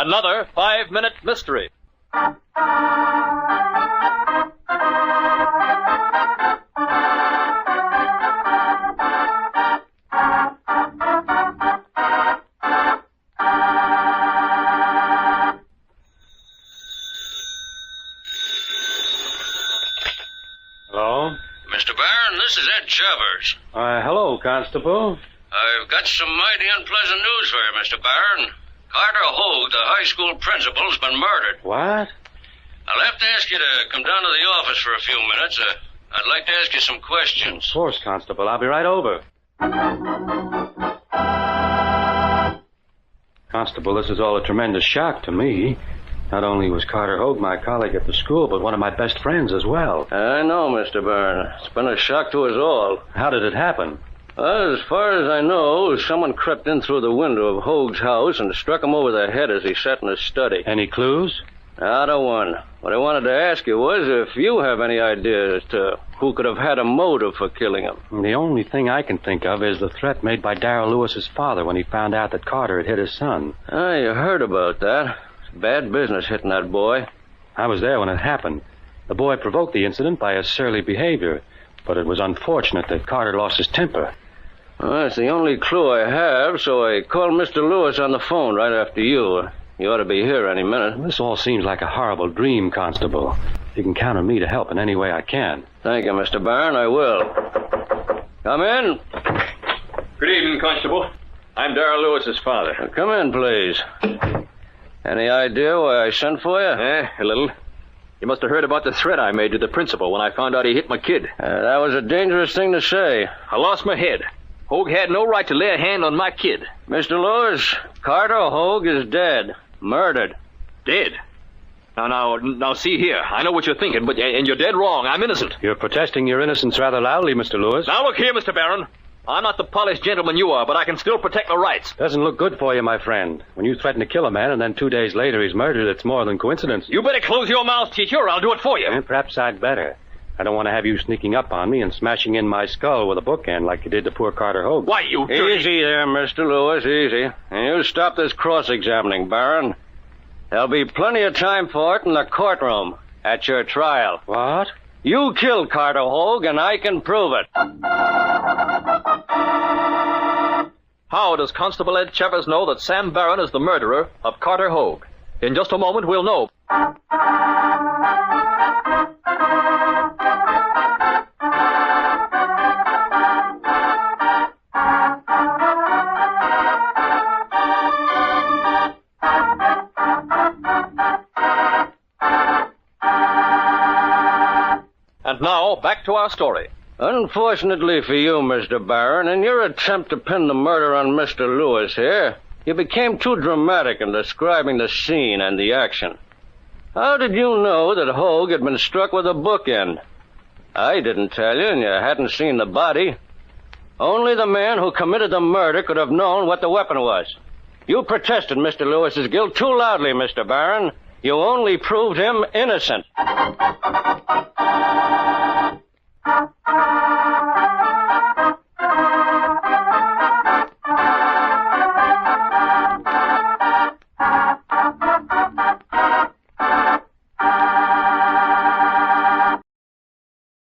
Another 5-minute mystery. Hello? Mr. Barron, this is Ed Chavers. Hello, Constable. I've got some mighty unpleasant news for you, Mr. Barron. Carter Hogue, the high school principal, has been murdered. What? I'll have to ask you to come down to the office for a few minutes. I'd like to ask you some questions. Of course, Constable. I'll be right over. Constable, this is all a tremendous shock to me. Not only was Carter Hogue my colleague at the school, but one of my best friends as well. I know, Mr. Barron. It's been a shock to us all. How did it happen? Well, as far as I know, someone crept in through the window of Hogue's house and struck him over the head as he sat in his study. Any clues? Not a one. What I wanted to ask you was if you have any idea as to who could have had a motive for killing him. The only thing I can think of is the threat made by Darrell Lewis's father when he found out that Carter had hit his son. You heard about that. It's bad business hitting that boy. I was there when it happened. The boy provoked the incident by his surly behavior, but it was unfortunate that Carter lost his temper. Well, that's the only clue I have, so I called Mr. Lewis on the phone right after you. You ought to be here any minute. This all seems like a horrible dream, Constable. You can count on me to help in any way I can. Thank you, Mr. Barron. I will. Come in. Good evening, Constable. I'm Darrell Lewis's father. Come in, please. Any idea why I sent for you? A little. You must have heard about the threat I made to the principal when I found out he hit my kid. That was a dangerous thing to say. I lost my head. Hogue had no right to lay a hand on my kid. Mr. Lewis, Carter Hogue is dead. Murdered. Dead? Now, see here. I know what you're thinking, and you're dead wrong. I'm innocent. You're protesting your innocence rather loudly, Mr. Lewis. Now, look here, Mr. Barron. I'm not the polished gentleman you are, but I can still protect my rights. Doesn't look good for you, my friend. When you threaten to kill a man and then 2 days later he's murdered, it's more than coincidence. You better close your mouth, teacher, or I'll do it for you. Perhaps I'd better. I don't want to have you sneaking up on me and smashing in my skull with a bookend like you did to poor Carter Hogue. Why, you dirty... Easy there, Mr. Lewis, easy. And you stop this cross-examining, Barron. There'll be plenty of time for it in the courtroom at your trial. What? You killed Carter Hogue, and I can prove it. How does Constable Ed Chavers know that Sam Barron is the murderer of Carter Hogue? In just a moment, we'll know. And now, back to our story. Unfortunately for you, Mr. Barron, in your attempt to pin the murder on Mr. Lewis here, you became too dramatic in describing the scene and the action. How did you know that Hogue had been struck with a bookend? I didn't tell you, and you hadn't seen the body. Only the man who committed the murder could have known what the weapon was. You protested Mr. Lewis's guilt too loudly, Mr. Barron. You only proved him innocent.